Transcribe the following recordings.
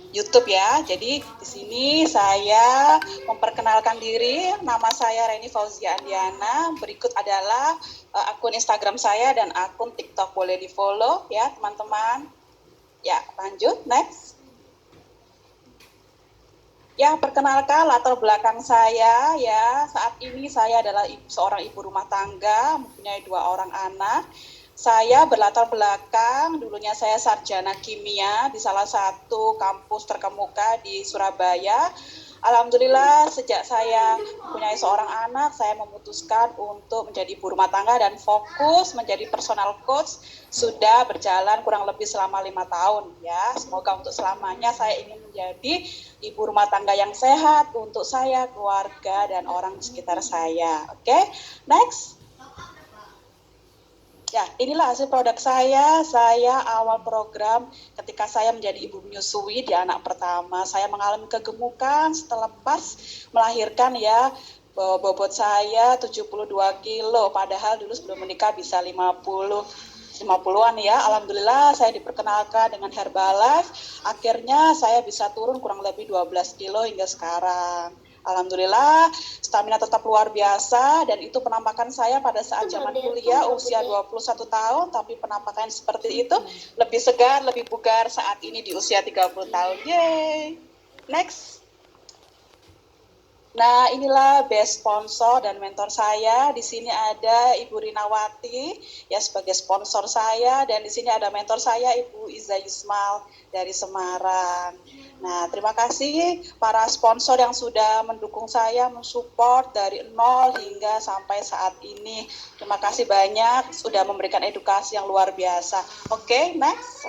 YouTube ya. Jadi di sini saya memperkenalkan diri. Nama saya Reni Fauzia Andiana. Berikut adalah akun Instagram saya dan akun TikTok, boleh di-follow ya, teman-teman. Ya, lanjut next. Ya, perkenalkan latar belakang saya ya. Saat ini saya adalah seorang ibu rumah tangga, mempunyai 2 orang anak. Saya berlatar belakang, dulunya saya sarjana kimia di salah satu kampus terkemuka di Surabaya. Alhamdulillah sejak saya mempunyai seorang anak, saya memutuskan untuk menjadi ibu rumah tangga dan fokus menjadi personal coach. Sudah berjalan kurang lebih selama 5 tahun ya. Semoga untuk selamanya saya ingin menjadi ibu rumah tangga yang sehat untuk saya, keluarga, dan orang di sekitar saya. Oke, next. Ya, inilah hasil produk saya. Saya awal program ketika saya menjadi ibu menyusui di anak pertama. Saya mengalami kegemukan setelah pas melahirkan ya. Bobot saya 72 kilo, padahal dulu sebelum menikah bisa 50-an ya. Alhamdulillah saya diperkenalkan dengan Herbalife. Akhirnya saya bisa turun kurang lebih 12 kilo hingga sekarang. Alhamdulillah, stamina tetap luar biasa dan itu penampakan saya pada saat zaman kuliah usia 21 tahun, tapi penampakan seperti itu lebih segar, lebih bugar saat ini di usia 30 tahun. Yeay. Next. Nah, inilah best sponsor dan mentor saya. Di sini ada Ibu Rinawati ya sebagai sponsor saya, dan di sini ada mentor saya Ibu Iza Yusmal dari Semarang. Nah, terima kasih para sponsor yang sudah mendukung saya, mensupport dari nol hingga sampai saat ini. Terima kasih banyak sudah memberikan edukasi yang luar biasa. Oke, next.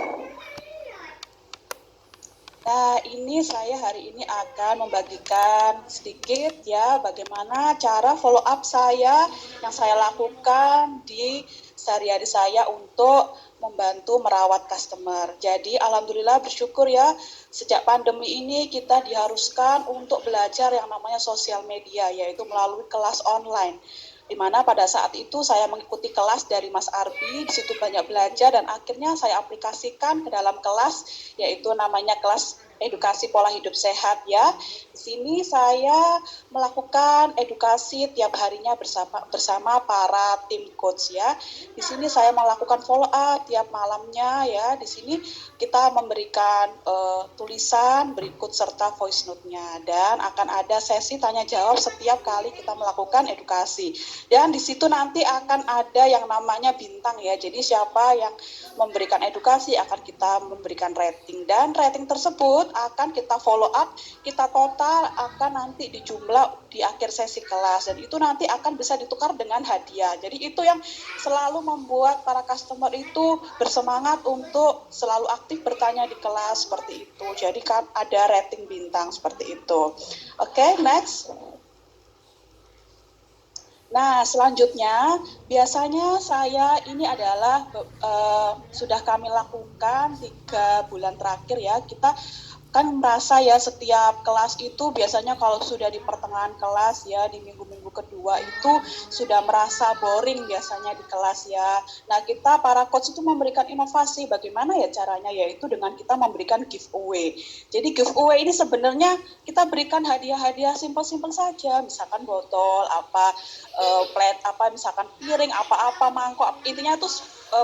Nah, ini saya hari ini akan membagikan sedikit ya bagaimana cara follow up saya yang saya lakukan di sehari-hari saya untuk membantu merawat customer. Jadi alhamdulillah bersyukur ya, sejak pandemi ini kita diharuskan untuk belajar yang namanya sosial media, yaitu melalui kelas online. Di mana pada saat itu saya mengikuti kelas dari Mas Arbi, di situ banyak belajar dan akhirnya saya aplikasikan ke dalam kelas, yaitu namanya kelas edukasi pola hidup sehat ya. Di sini saya melakukan edukasi tiap harinya bersama para tim coach ya. Di sini saya melakukan follow up tiap malamnya ya. Di sini kita memberikan tulisan berikut serta voice note-nya, dan akan ada sesi tanya jawab setiap kali kita melakukan edukasi. Dan di situ nanti akan ada yang namanya bintang ya. Jadi siapa yang memberikan edukasi akan kita memberikan rating, dan rating tersebut akan kita follow up, kita total akan nanti dijumlah di akhir sesi kelas, dan itu nanti akan bisa ditukar dengan hadiah. Jadi itu yang selalu membuat para customer itu bersemangat untuk selalu aktif bertanya di kelas seperti itu. Jadi kan ada rating bintang seperti itu. Oke, next. Nah, selanjutnya biasanya saya ini adalah sudah kami lakukan 3 bulan terakhir ya. Kita kan merasa ya setiap kelas itu biasanya kalau sudah di pertengahan kelas ya, di minggu-minggu kedua itu sudah merasa boring biasanya di kelas ya. Nah, kita para coach itu memberikan inovasi bagaimana ya caranya, yaitu dengan kita memberikan giveaway. Jadi giveaway ini sebenarnya kita berikan hadiah-hadiah simpel-simpel saja, misalkan botol apa, plate apa, misalkan piring apa-apa, mangkok, intinya itu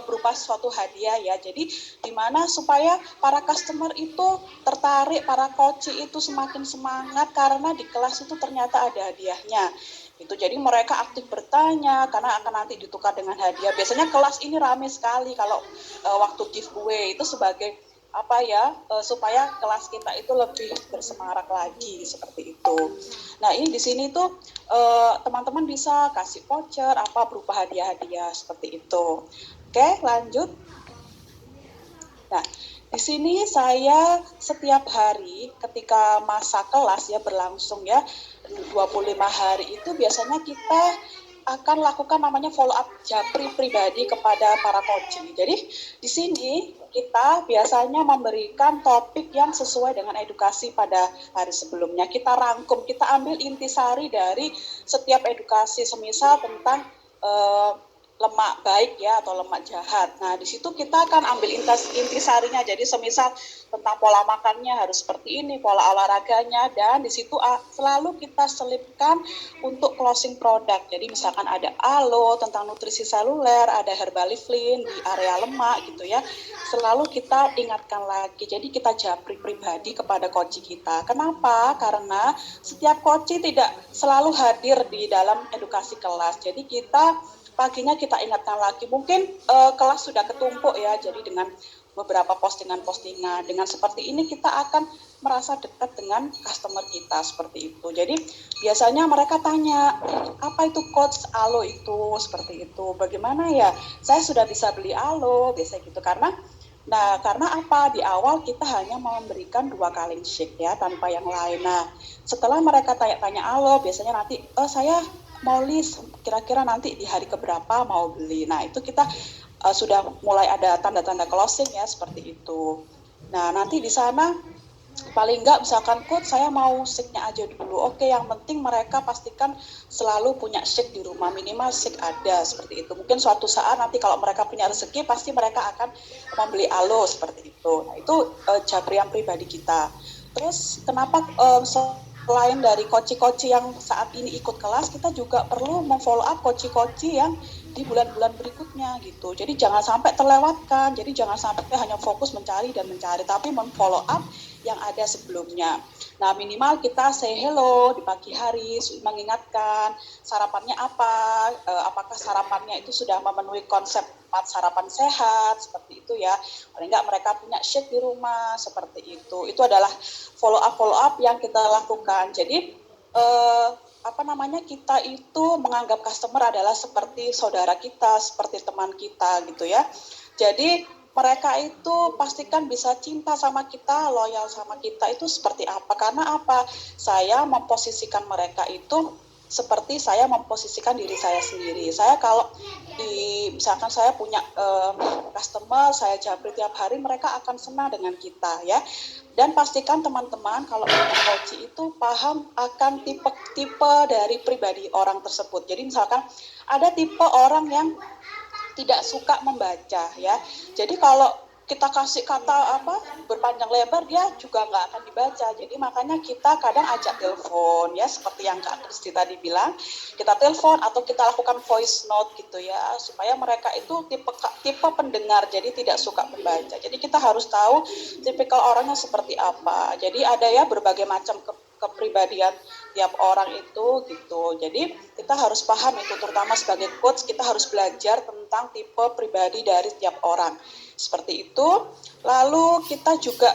berupa suatu hadiah ya. Jadi dimana supaya para customer itu tertarik, para coach itu semakin semangat karena di kelas itu ternyata ada hadiahnya. Itu jadi mereka aktif bertanya karena akan nanti ditukar dengan hadiah. Biasanya kelas ini ramai sekali kalau waktu giveaway itu sebagai apa ya, supaya kelas kita itu lebih bersemangat lagi seperti itu. Nah, ini di sini tuh teman-teman bisa kasih voucher apa berupa hadiah-hadiah seperti itu. Oke, lanjut. Nah, di sini saya setiap hari ketika masa kelas ya berlangsung ya 25 hari itu biasanya kita akan lakukan namanya follow up japri pribadi kepada para coaching. Jadi di sini kita biasanya memberikan topik yang sesuai dengan edukasi pada hari sebelumnya. Kita rangkum, kita ambil intisari dari setiap edukasi, semisal tentang lemak baik ya atau lemak jahat. Nah, di situ kita akan ambil intisarinya. Jadi semisal tentang pola makannya harus seperti ini, pola olahraganya, dan di situ selalu kita selipkan untuk closing product. Jadi misalkan ada alo tentang nutrisi seluler, ada herbaliflin di area lemak gitu ya. Selalu kita ingatkan lagi. Jadi kita japri pribadi kepada coach kita. Kenapa? Karena setiap coach tidak selalu hadir di dalam edukasi kelas. Jadi kita paginya kita ingatkan lagi, mungkin kelas sudah ketumpuk ya, jadi dengan beberapa postingan-postingan, dengan seperti ini kita akan merasa dekat dengan customer kita seperti itu. Jadi biasanya mereka tanya, apa itu coach alo itu, seperti itu, bagaimana ya, saya sudah bisa beli alo, biasanya gitu, karena apa? Di awal kita hanya memberikan 2 kaleng shake ya, tanpa yang lain. Nah, setelah mereka tanya-tanya alo, biasanya nanti, saya mau list, kira-kira nanti di hari keberapa mau beli. Nah, itu kita sudah mulai ada tanda-tanda closing ya, seperti itu. Nah, nanti di sana paling enggak misalkan coach saya mau shake-nya aja dulu. Oke, yang penting mereka pastikan selalu punya shake di rumah, minimal shake ada, seperti itu. Mungkin suatu saat nanti kalau mereka punya rezeki pasti mereka akan membeli alo seperti itu. Nah, itu japrian pribadi kita. Terus kenapa selain dari coach-coach yang saat ini ikut kelas, kita juga perlu memfollow up coach-coach yang di bulan-bulan berikutnya gitu. Jadi jangan sampai terlewatkan. Jadi jangan sampai hanya fokus mencari, tapi memfollow up yang ada sebelumnya. Nah, minimal kita say hello di pagi hari, mengingatkan sarapannya apa, apakah sarapannya itu sudah memenuhi konsep sarapan sehat, seperti itu ya. Paling enggak mereka punya shake di rumah, seperti itu. Itu adalah follow up yang kita lakukan. Jadi kita itu menganggap customer adalah seperti saudara kita, seperti teman kita gitu ya. Jadi mereka itu pastikan bisa cinta sama kita, loyal sama kita itu seperti apa. Karena apa? Saya memposisikan mereka itu seperti saya memposisikan diri saya sendiri. Saya kalau misalkan saya punya customer, saya japri tiap hari, mereka akan senang dengan kita ya. Dan pastikan teman-teman kalau coach itu paham akan tipe dari pribadi orang tersebut. Jadi misalkan ada tipe orang yang tidak suka membaca ya. Jadi kalau kita kasih kata berpanjang lebar, dia juga nggak akan dibaca. Jadi makanya kita kadang ajak telepon ya, seperti yang Kak Kristi tadi bilang, kita telepon atau kita lakukan voice note gitu ya, supaya mereka itu tipe pendengar, jadi tidak suka membaca. Jadi kita harus tahu tipikal orangnya seperti apa. Jadi ada ya berbagai macam kepribadian tiap orang itu gitu. Jadi kita harus paham itu, terutama sebagai coach kita harus belajar tentang tipe pribadi dari tiap orang. Seperti itu. Lalu kita juga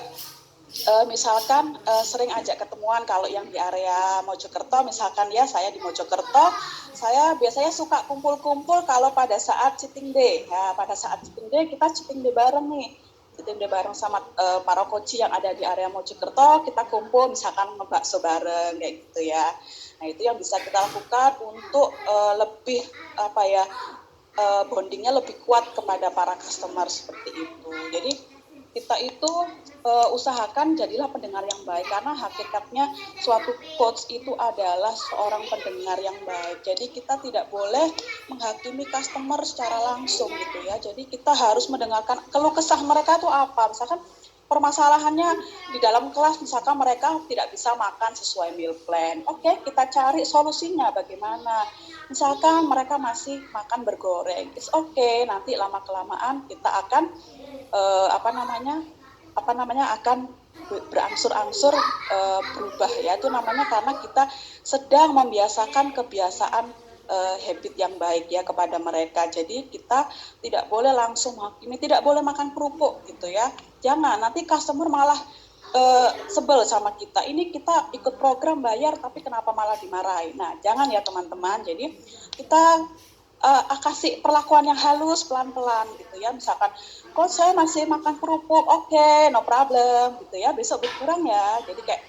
misalkan sering ajak ketemuan kalau yang di area Mojokerto, misalkan ya saya di Mojokerto, saya biasanya suka kumpul-kumpul kalau pada saat cheating day. Ya, pada saat cheating day kita cheating day bareng nih. Cheating day bareng sama para coach yang ada di area Mojokerto, kita kumpul misalkan ngebakso bareng kayak gitu ya. Nah, itu yang bisa kita lakukan untuk lebih bondingnya lebih kuat kepada para customer seperti itu. Jadi kita itu usahakan jadilah pendengar yang baik, karena hakikatnya suatu coach itu adalah seorang pendengar yang baik. Jadi kita tidak boleh menghakimi customer secara langsung gitu ya. Jadi kita harus mendengarkan keluh kesah mereka itu apa. Misalkan permasalahannya di dalam kelas, misalkan mereka tidak bisa makan sesuai meal plan. Oke, kita cari solusinya bagaimana. Misalkan mereka masih makan bergoreng, it's okay, nanti lama-kelamaan kita akan akan berangsur-angsur berubah ya. Itu namanya karena kita sedang membiasakan kebiasaan habit yang baik ya kepada mereka. Jadi kita tidak boleh langsung menghakimi, tidak boleh makan kerupuk gitu ya. Jangan, nanti customer malah sebel sama kita. Ini kita ikut program bayar tapi kenapa malah dimarahi. Nah, jangan ya teman-teman. Jadi kita kasih perlakuan yang halus, pelan-pelan gitu ya. Misalkan, kok saya masih makan kerupuk, oke, no problem gitu ya. Besok berkurang ya. Jadi kayak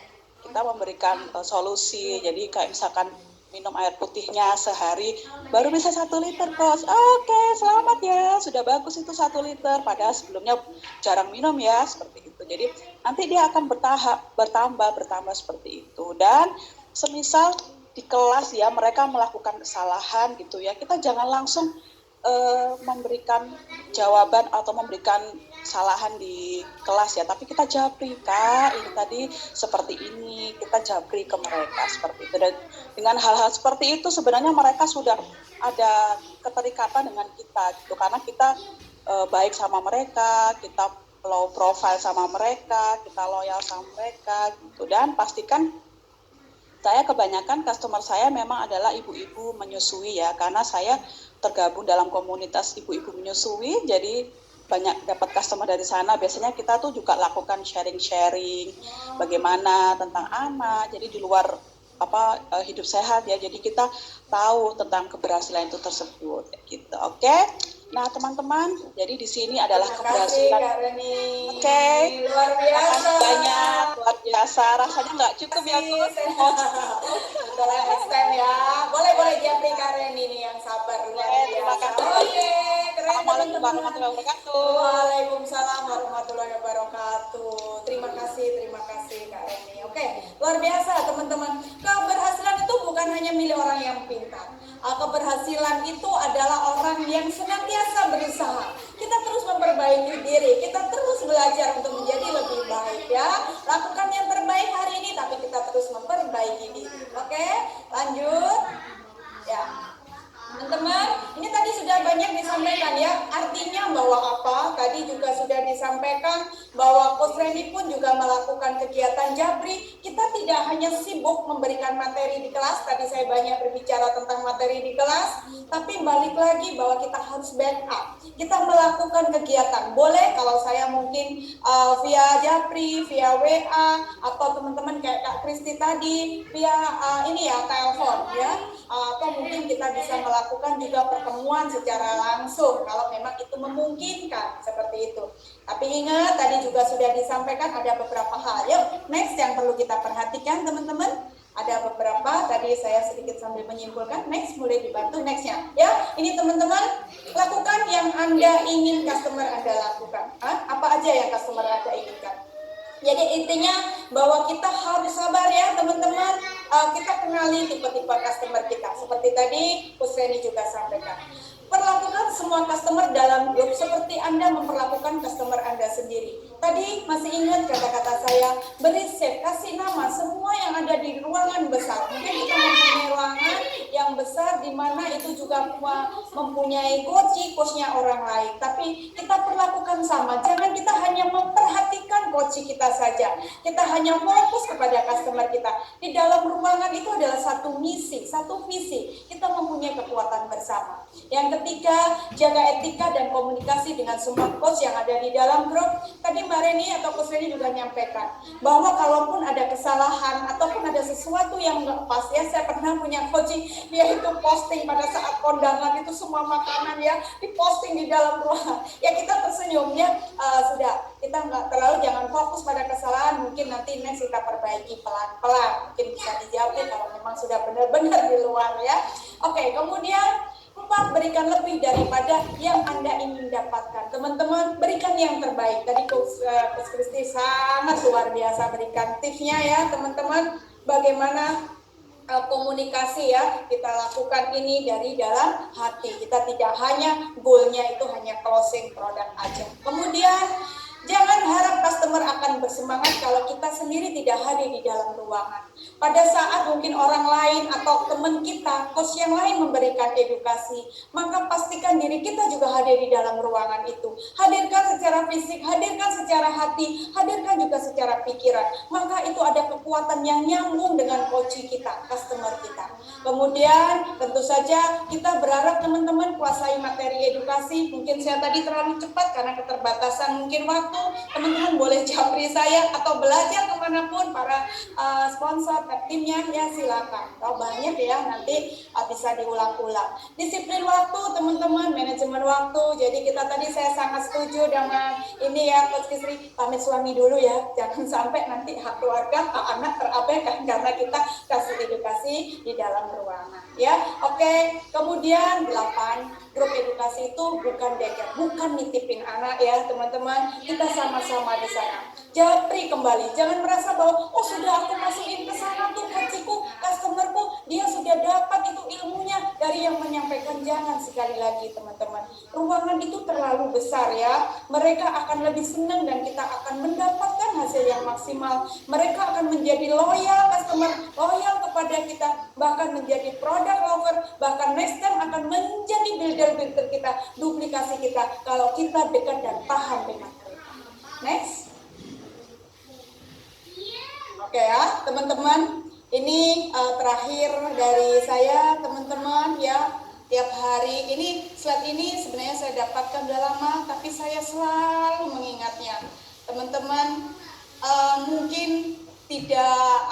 kita memberikan solusi. Jadi kayak misalkan minum air putihnya sehari baru bisa 1 liter kos. Oke, selamat ya, sudah bagus itu 1 liter. Padahal sebelumnya jarang minum ya, seperti itu. Jadi nanti dia akan bertambah seperti itu. Dan semisal di kelas ya mereka melakukan kesalahan gitu ya, kita jangan langsung memberikan jawaban atau memberikan kesalahan di kelas ya, tapi kita japri, Kak, ini tadi seperti ini, kita japri ke mereka seperti itu. Dan dengan hal-hal seperti itu sebenarnya mereka sudah ada keterikatan dengan kita gitu, karena kita baik sama mereka, kita low profile sama mereka, kita loyal sama mereka gitu. Dan pastikan saya kebanyakan customer saya memang adalah ibu-ibu menyusui ya, karena saya tergabung dalam komunitas ibu-ibu menyusui, jadi banyak dapat customer dari sana. Biasanya kita tuh juga lakukan sharing-sharing bagaimana tentang anak, jadi di luar hidup sehat ya, jadi kita tahu tentang keberhasilan itu tersebut gitu. Oke. Nah, teman-teman, jadi di sini adalah keberhasilan. Oke. Luar biasa. Banyak, luar biasa. Rasanya nggak cukup ya, Kun. Boleh next time ya. Boleh Japri Karen ini yang sabar luar biasa. Terima kasih. Assalamualaikum warahmatullahi wabarakatuh. Waalaikumsalam warahmatullahi wabarakatuh. Terima kasih Kak Reni. Oke, luar biasa teman-teman. Keberhasilan itu bukan hanya milik orang yang pintar. Keberhasilan itu adalah orang yang senantiasa berusaha. Kita terus memperbaiki diri, kita terus belajar untuk menjadi lebih baik ya. Lakukan yang terbaik hari ini, tapi kita terus memperbaiki diri. Oke, lanjut. Ya. Teman-teman, ini tadi sudah banyak disampaikan ya, artinya bahwa apa? Tadi juga sudah disampaikan bahwa Coach Reni pun juga melakukan kegiatan Japri. Kita tidak hanya sibuk memberikan materi di kelas, tadi saya banyak berbicara tentang materi di kelas, tapi balik lagi bahwa kita harus backup. Kita melakukan kegiatan, boleh kalau saya mungkin via Japri, via WA, atau teman-teman kayak Kak Kristi tadi, via telepon ya, atau mungkin kita bisa melakukan juga pertemuan secara langsung kalau memang itu memungkinkan seperti itu. Tapi ingat tadi juga sudah disampaikan ada beberapa hal. Yuk next yang perlu kita perhatikan teman-teman. Ada beberapa tadi saya sedikit sambil menyimpulkan. Next boleh dibantu nextnya. Ya ini teman-teman lakukan yang Anda ingin customer Anda lakukan. Apa aja yang customer Anda inginkan? Jadi intinya bahwa kita harus sabar ya teman-teman. Kita kenali tipe-tipe customer kita. Seperti tadi Coach Reni juga sampaikan. Perlakukan semua customer dalam grup seperti Anda memperlakukan customer Anda sendiri. Tadi masih ingat kata-kata saya, beri save, kasih nama semua yang ada di ruangan besar. Mungkin kita mempunyai ruangan yang besar di mana itu juga mempunyai coachnya orang lain. Tapi kita perlakukan sama, jangan kita hanya memperhatikan coach kita saja. Kita hanya fokus kepada customer kita. Di dalam ruangan itu adalah satu misi, satu visi. Kita mempunyai kekuatan bersama. Yang ketiga, jaga etika dan komunikasi dengan semua coach yang ada di dalam grup. Tadi Mbak Reni atau Coach Reni juga menyampaikan bahwa kalaupun ada kesalahan ataupun ada sesuatu yang nggak pas ya, saya pernah punya coach dia itu posting pada saat kondangan itu semua makanan ya diposting di dalam ruangan. Ya kita tersenyum ya, sudah kita nggak terlalu jangan fokus pada kesalahan, mungkin nanti next kita perbaiki pelan-pelan, mungkin bisa dijawab kalau memang sudah benar-benar di luar ya. Oke, kemudian 4, berikan lebih daripada yang Anda ingin dapatkan. Teman-teman, berikan yang terbaik. Tadi Coach Kristi sangat luar biasa berikan tipsnya ya, teman-teman. Bagaimana komunikasi ya, kita lakukan ini dari dalam hati. Kita tidak hanya goalnya itu hanya closing produk aja. Kemudian, jangan harap customer akan bersemangat kalau kita sendiri tidak hadir di dalam ruangan. Pada saat mungkin orang lain atau teman kita, coach yang lain memberikan edukasi, maka pastikan diri kita juga hadir di dalam ruangan itu. Hadirkan secara fisik, hadirkan secara hati, hadirkan juga secara pikiran. Maka itu ada kekuatan yang nyambung dengan coach kita, customer kita. Kemudian tentu saja kita berharap teman-teman kuasai materi edukasi. Mungkin saya tadi terlalu cepat karena keterbatasan mungkin waktu. Teman-teman boleh japri saya atau belajar kemanapun para sponsor timnya ya silakan. Kalau banyak ya nanti bisa diulang-ulang. Disiplin waktu teman-teman, manajemen waktu. Jadi kita tadi saya sangat setuju dengan ini ya Coach Kisri, pamit suami dulu ya. Jangan sampai nanti hak keluarga, hak anak terabaikan karena kita kasih edukasi di dalam ruangan ya. Oke, kemudian 8, grup edukasi itu bukan deker, bukan nitipin anak ya teman-teman. Kita sama-sama di sana. Japri kembali, jangan merasa bahwa oh sudah aku masukin ke sana tuh coachku, customerku, dia sudah dapat itu ilmunya dari yang menyampaikan, jangan sekali lagi teman-teman. Ruangan itu terlalu besar ya. Mereka akan lebih senang dan kita akan mendapatkan hasil yang maksimal. Mereka akan menjadi loyal customer, loyal kepada kita, bahkan menjadi product lover, bahkan next time akan menjadi builder-builder kita, duplikasi kita, kalau kita dekat dan paham dengan mereka. Next. Oke ya, teman-teman. Ini terakhir dari saya, teman-teman ya. Tiap hari ini, slide ini sebenarnya saya dapatkan udah lama, tapi saya selalu mengingatnya. Teman-teman, mungkin tidak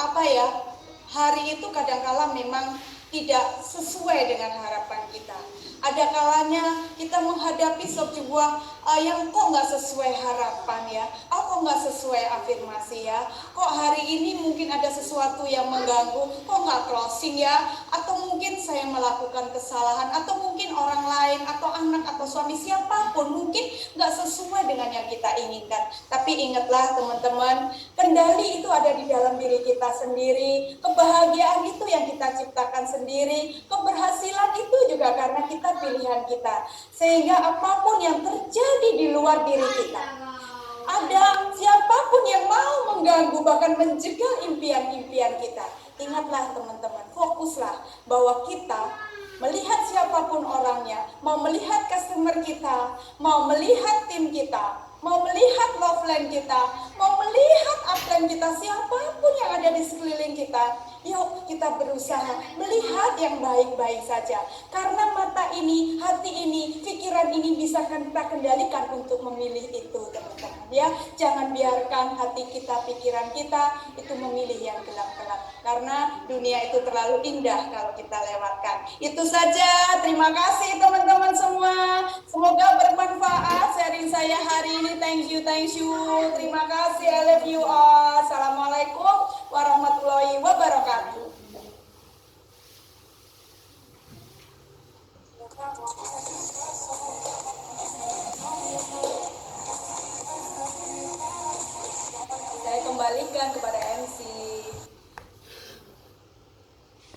hari itu kadang-kala memang tidak sesuai dengan harapan kita. Ada kalanya kita menghadapi sebuah yang kok nggak sesuai harapan ya, kok nggak sesuai afirmasi ya, kok hari ini mungkin ada sesuatu yang mengganggu, kok nggak closing ya, atau mungkin saya melakukan kesalahan, atau mungkin orang lain, atau anak, atau suami, siapapun mungkin nggak sesuai dengan yang kita inginkan. Tapi ingatlah teman-teman, kendali itu ada di dalam diri kita sendiri, kebahagiaan itu yang kita ciptakan sendiri, keberhasilan itu juga karena kita pilihan kita. Sehingga apapun yang terjadi di luar diri kita, ada siapapun yang mau mengganggu bahkan mencegah impian-impian kita, ingatlah teman-teman, fokuslah bahwa kita melihat siapapun orangnya, mau melihat customer kita, mau melihat tim kita, mau melihat love line kita, mau melihat upline kita, siapapun yang ada di sekeliling kita, yuk kita berusaha melihat yang baik-baik saja. Karena mata ini, hati ini, pikiran ini bisa kita kendalikan untuk memilih itu, teman-teman ya. Jangan biarkan hati kita, pikiran kita itu memilih yang gelap-gelap. Karena dunia itu terlalu indah kalau kita lewatkan. Itu saja, terima kasih teman-teman semua. Semoga bermanfaat sharing saya hari ini. Thank you. Terima kasih, I love you all. Assalamualaikum warahmatullahi wabarakatuh. Saya kembalikan kepada MC.